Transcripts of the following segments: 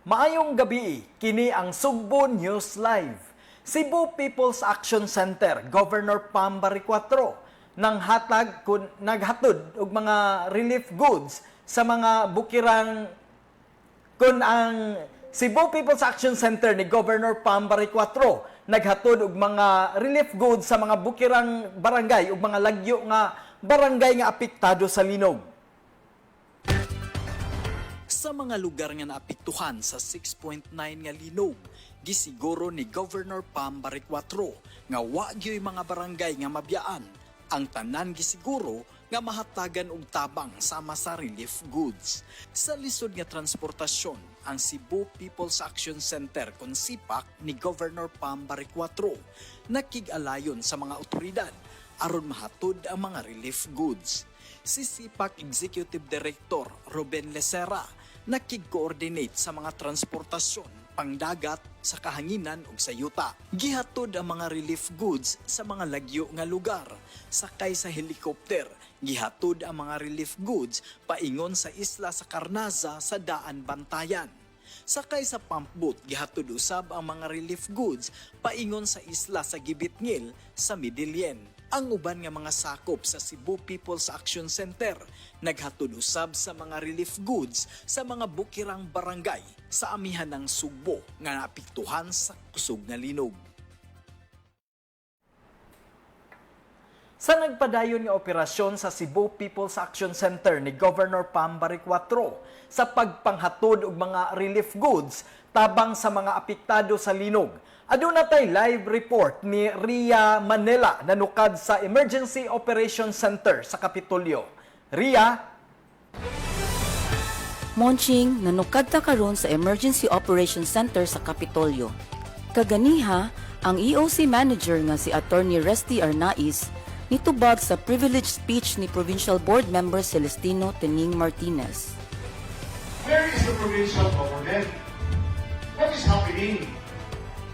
Maayong gabi, kini ang Sugbo News Live. Cebu People's Action Center, Governor Pam Bariccuatro, naghatod og mga relief goods sa mga bukirang kun ang Cebu People's Action Center ni Governor Pam Bariccuatro naghatod og mga relief goods sa mga bukirang barangay ug mga lagyo nga barangay nga apektado sa linog. Sa mga lugar nga naapektuhan sa 6.9 nga linog, gisiguro ni Governor Pam Bariccuatro nga wa gyoy mga barangay nga mabiyaan ang tanan gisiguro nga mahatagan og tabang sama sa relief goods. Sa lisod nga transportasyon, ang Cebu People's Action Center kon SIPAC ni Governor Pam Bariccuatro nakig-alayon sa mga otoridad aron mahatod ang mga relief goods. Si SIPAC Executive Director Ruben Lecera nakig-coordinate sa mga transportasyon pangdagat sa kahanginan ug sa yuta. Gihatod ang mga relief goods sa mga lagyo nga lugar. Sakay sa helicopter, gihatod ang mga relief goods paingon sa isla sa Carnaza sa Daan Bantayan. Sakay sa pump boat, gihatod usab ang mga relief goods paingon sa isla sa Gibitngil sa Midilien. Ang uban nga mga sakop sa Cebu People's Action Center naghatod usab sa mga relief goods sa mga bukirang barangay sa amihan ng Sugbo nga naapektuhan sa kusog nga linog. Sa nagpadayon nga operasyon sa Cebu People's Action Center ni Governor Pam Bariccuatro sa pagpanghatod og mga relief goods tabang sa mga apektado sa linog, aduna tay live report ni Ria Manila nanukad sa Emergency Operations Center sa Kapitolyo. Ria? Monching, nanukad ta karon sa Emergency Operations Center sa Kapitolyo. Kaganiha, ang EOC Manager nga si Attorney Resty Arnaiz nitubag sa privileged speech ni Provincial Board Member Celestino Tening Martinez. Where is the provincial government? What is happening?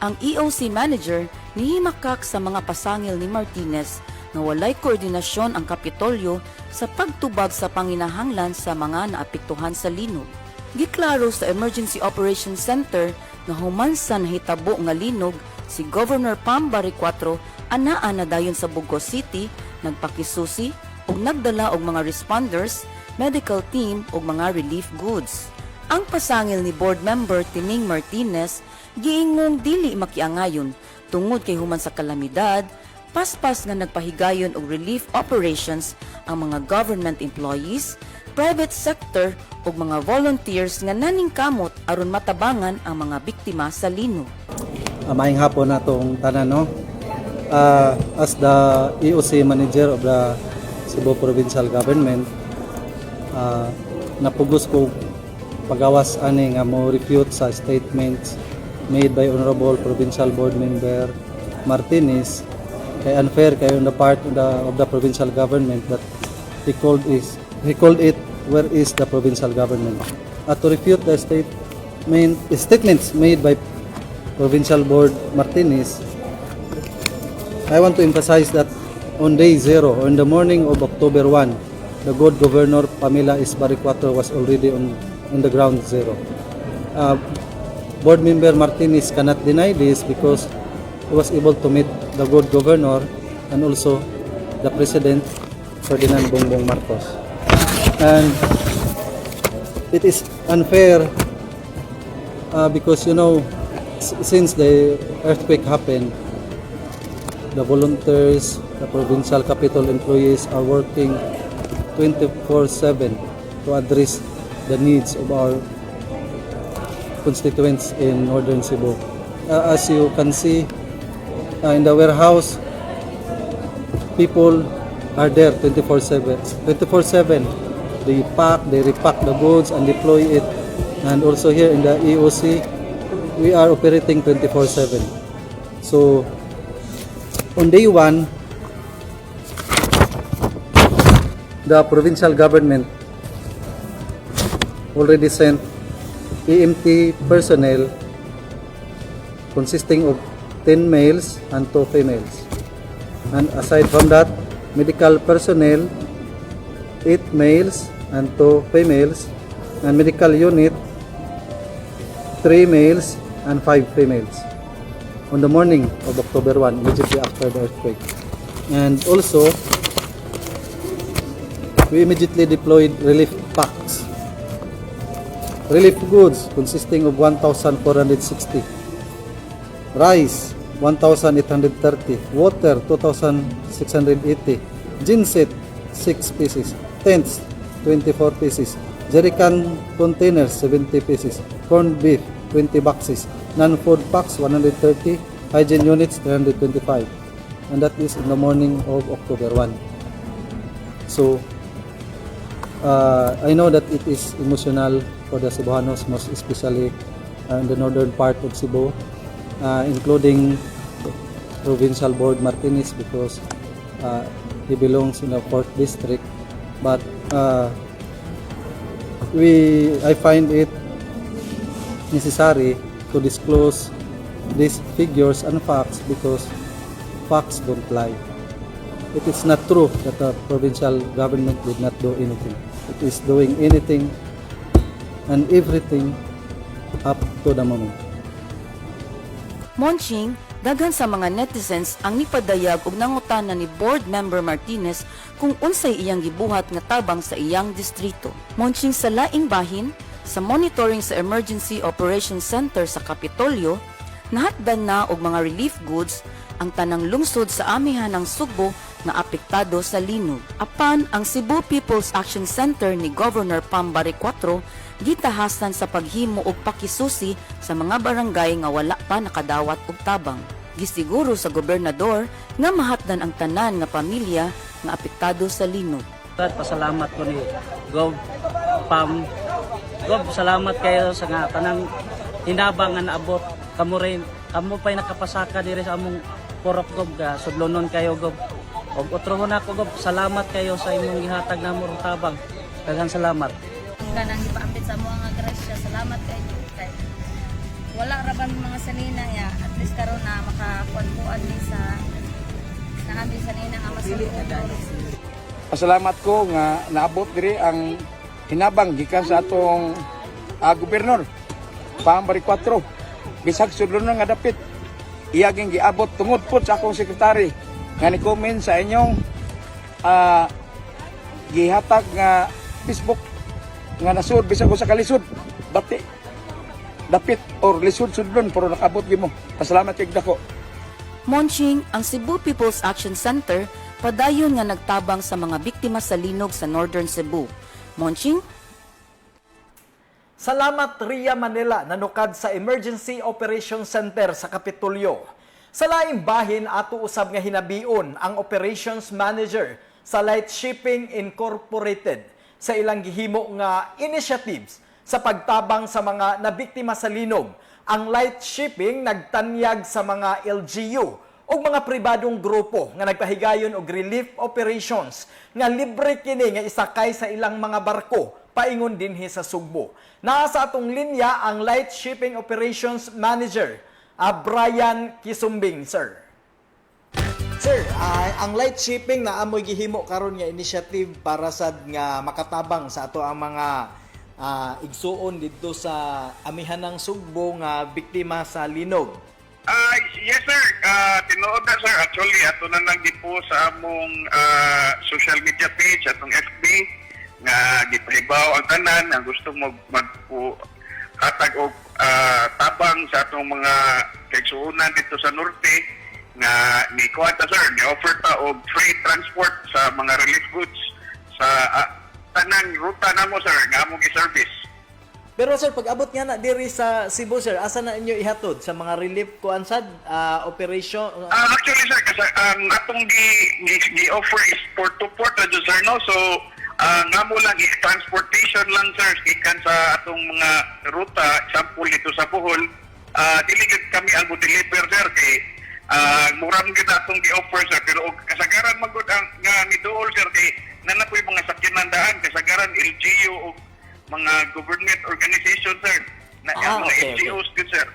Ang EOC Manager nihimakak sa mga pasangil ni Martinez na walay koordinasyon ang Kapitolyo sa pagtubag sa panginahanglan sa mga naapektuhan sa linog. Giklaro sa Emergency Operations Center na human sa nahitabo nga linog, si Governor Pam Bariccuatro anaan na dayon sa Burgos City, nagpakisusi ug nagdala og mga responders, medical team ug mga relief goods. Ang pasangil ni Board Member Tening Martinez giingong dili makiangayon tungod kay human sa kalamidad, paspas nga nagpahigayon og relief operations ang mga government employees, private sector ug mga volunteers nga naningkamot aron matabangan ang mga biktima sa linog. Maayong hapon natong tanan, no? As the EOC Manager of the Cebu Provincial Government, napugos ko pagawas ani nga mo refute sa statements made by Honorable Provincial Board Member Martinez kay unfair kay on the part of the provincial government that he called it where is the provincial government. To refute the statements made by Provincial Board Martinez, I want to emphasize that on day 0, on the morning of October 1, the good Governor Pamela S. Bariccuatro was already on the ground zero. Board Member Martinez cannot deny this because he was able to meet the good Governor and also the President Ferdinand Bongbong Marcos. And it is unfair because, you know, since the earthquake happened, the volunteers, the provincial capital employees are working 24/7 to address the needs of our constituents in Northern Cebu. As you can see, in the warehouse, people are there 24/7. 24/7. They pack, they repack the goods and deploy it. And also here in the EOC, we are operating 24/7. So, on day 1, the provincial government already sent EMT personnel consisting of 10 males and 2 females. And aside from that, medical personnel, 8 males and 2 females, and medical unit, 3 males and 5 females on the morning of October 1, immediately after the earthquake. And also, we immediately deployed relief packs. Relief goods consisting of 1,460. Rice, 1,830. Water, 2,680. Genset, 6 pieces. Tents, 24 pieces. Jerrycan containers, 70 pieces. Corned beef, 20 boxes. Non-food packs, 130. Hygiene units, 325. And that is in the morning of October 1. So, I know that it is emotional for the Cebuanos, most especially in the northern part of Cebu, including Provincial Board Martinez, because he belongs in the 4th district. But I find it necessary to disclose these figures and facts because facts don't lie. It is not true that the provincial government did not do anything. It is doing anything and everything up to the moment. Monching, daghan sa mga netizens ang nipadayag og nangutana ni Board Member Martinez kung unsay iyang gibuhat nga tabang sa iyang distrito. Monching, sa laing bahin, sa monitoring sa Emergency Operations Center sa Kapitolyo, nahatdan na og mga relief goods ang tanang lungsod sa amihan ng Sugbo na apektado sa linog. Apan ang Cebu People's Action Center ni Governor Pam Baricuatro gitahasan sa paghimo og pakisusi sa mga barangay nga wala pa nakadawat og tabang. Gisiguro sa gobernador nga mahatdan ang tanan nga pamilya nga apektado sa linog. Pasalamat ko ni Gov Pam. Gov, salamat kayo sa nga tanang hinabang nga naabot. Kamo pa'y nakapasaka diri sa among porok, Gov, ka sudlonon kayo, Gov. Og utrohon ako, Gov, salamat kayo sa imong gihatag namo og tabang. Daghang salamat. Kanang ipaambit sa mga grasya, salamat kayo. Kay wala ra ba mga sanina ya, at least karon na makakuan ni sa naambi sanina nga masulod. Pasalamat ko nga naabot diri ang hinabang gikan sa atong gobernador Pam Baricuatro. Bisag sudlonon nga dapit iyaging giabot tungod po sa akong sekretary nga ni-comment sa inyong gihatag nga Facebook nga nasud bisag ko sa kalisod bati dapit or lisod sudlon pero nakabot gimo. Pasalamat kay dako. Monching, ang Cebu People's Action Center padayon nga nagtabang sa mga biktima sa linog sa Northern Cebu. Monching, Salamat Ria Manila nanukad sa Emergency Operations Center sa Kapitolyo. Sa laing bahin ato usab nga hinabion ang Operations Manager sa Light Shipping Incorporated sa ilang gihimo nga initiatives sa pagtabang sa mga nabiktima sa linog. Ang Light Shipping nagtanyag sa mga LGU o mga pribadong grupo nga nagpahigayon og relief operations nga libre kini nga isakay sa ilang mga barko paingon dinhi sa Sugbo. Naa sa atong linya ang Light Shipping Operations Manager, Brian Kisumbing, sir. Sir, ang light shipping na amoy gihimo karon nga initiative para sad nga makatabang sa ato ang mga igsuon dito sa amihan ng Sugbo nga biktima sa linog. Yes sir, tinuod na sir. Actually, ato na nagdipo sa among social media page, atong FB, nga gipahibaw ang tanan nga gusto mo maghatag og tabang sa atong mga kaigsuonan dito sa norte nga ni kuwata sir, ni offer ta og free transport sa mga relief goods sa tanang ruta namo sir nga among i-service. Pero sir, pag abot nga na diri sa Cebu sir, asa na inyo ihatod sa mga relief kuansad operation? Actually sir, kasi ang atong gi-offer is port to port na sir, no? So nga mo lang transportation lang sir gikan sa atong mga ruta, example dito sa Bohol, dili gid kami ang deliver sir kay murang gid atong gi-offer sir, pero og kasagaran magud ang nga niduol sir kay nanapoy mga sakyanan daan, kasagaran LGU o mga government organization sir na mga okay, NGOs good sir.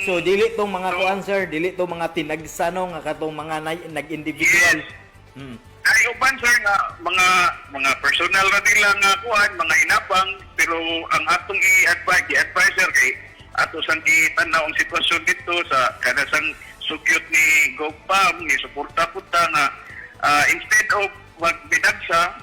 So dili tong mga kuan sir, dili tong mga tinagsano nga katong mga nag-individual. Ay uban sir nga mga personal ra nila nga kuan, mga inabang, pero ang atong i-advise sir kay ato sang gitanaw ang sitwasyon dito sa kanasang sugyot ni GovPam ni suporta pud ta nga instead of magbidagsa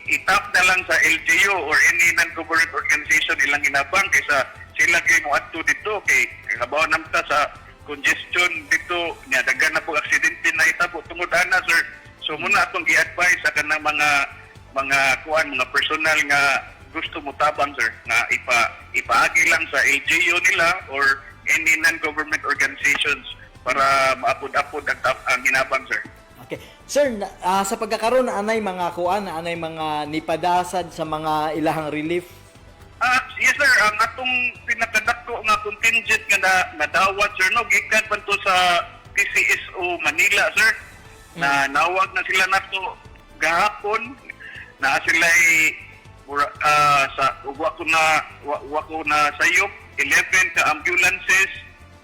itap na lang sa LGU or any non-government organization ilang hinabang kaysa sila kay mo adto dito kay kabaw namta sa congestion dito nya daghan na po aksidente na itabo tungod ana sir. So muna atong gi-advise sa kanang mga kuan mga personal nga gusto mo tabang sir nga ipaagi lang sa LGU nila or any non-government organizations para maapod-apod ang hinabang sir. Okay. Sir, sa pagkakaroon na anay mga kuan, na anay mga nipadasad sa mga ilahang relief. Yes sir, ang atong pinakadako nga contingent nga nadawat sir no gikan pa to sa PCSO Manila sir. Na nawag na sila nato gahapon na sila sa wa ko na sayop 11 ka ambulances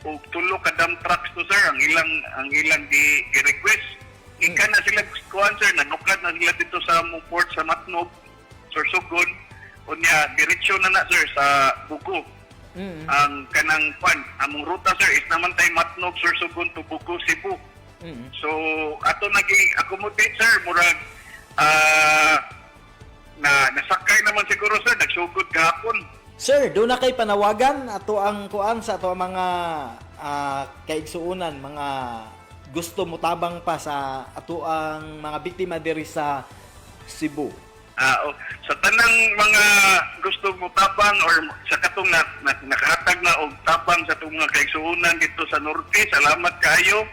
o 3 ka dump trucks to sir ang ilang di-request. Ikan na sila kuan sir, nanukad na sila dito sa port sa Matnog, Sorsogon, unya diretsyo na sir sa Bugo. Ang kanang kuan, among ruta sir is naman tay Matnog, Sorsogon to Bugo, Cebu. So ato nagi-accommodate sir, murag nasakay naman siguro sir, nagsugod gahapon. Sir, doon na kay panawagan ato ang kuan sa ato ang mga kaigsuunan, mga gusto mo tabang pa sa ato ang mga biktima diri sa Cebu. Sa tanang mga gusto mo tabang or sa katong nakahatag na og tabang sa itong mga kaigsuunan dito sa Norte, salamat kayo.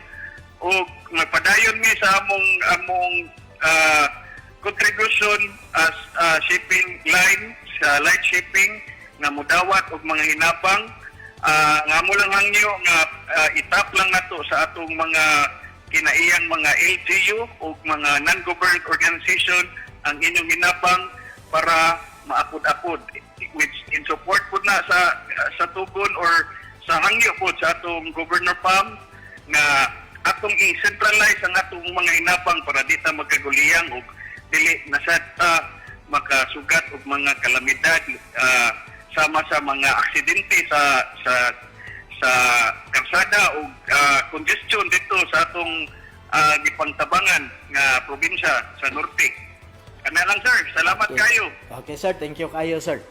O magpadayon mi sa among contribution as shipping line sa light shipping nga mudawat og mga hinabang nga mo lang hangyo nga itap lang nato sa atong mga kinaiyang mga LGU o mga non-government organization ang inyong hinabang para maapod-apod which in support po na sa tugon or sa hangyo po sa atong Governor Pam nga atong i-centralize ang atong mga hinabang para dita magkaguliyang o dili nasad makasugat og mga kalamidad sama sa mga aksidente sa kalsada o congestion dito sa atong gipangtabangan nga probinsya sa Norte. Ano lang sir, salamat kayo. Okay sir, thank you kayo sir.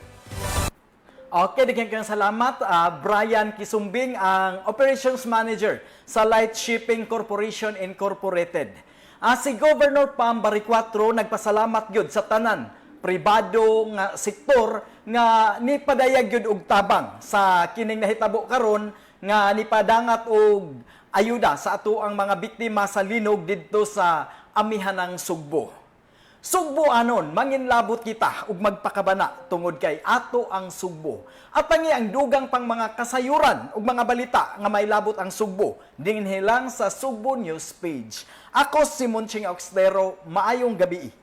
Okay, digyan kayong salamat. Brian Kisumbing, ang Operations Manager sa Light Shipping Corporation Incorporated. Si Governor Pam Baricuatro nagpasalamat gyud sa tanan pribado nga sektor nga nipadayag gyud og tabang sa kining nahitabo karon nga nipadangat og ayuda sa ato ang mga biktima sa linog didto sa amihanang Sugbo. Sugbo anon, manginlabot kita ug magpakabana tungod kay ato ang Sugbo. At tangi ang dugang pang mga kasayuran ug mga balita nga may labot ang Sugbo dinhi lang sa Sugbo News page. Ako si Monching Oxtero, maayong gabi.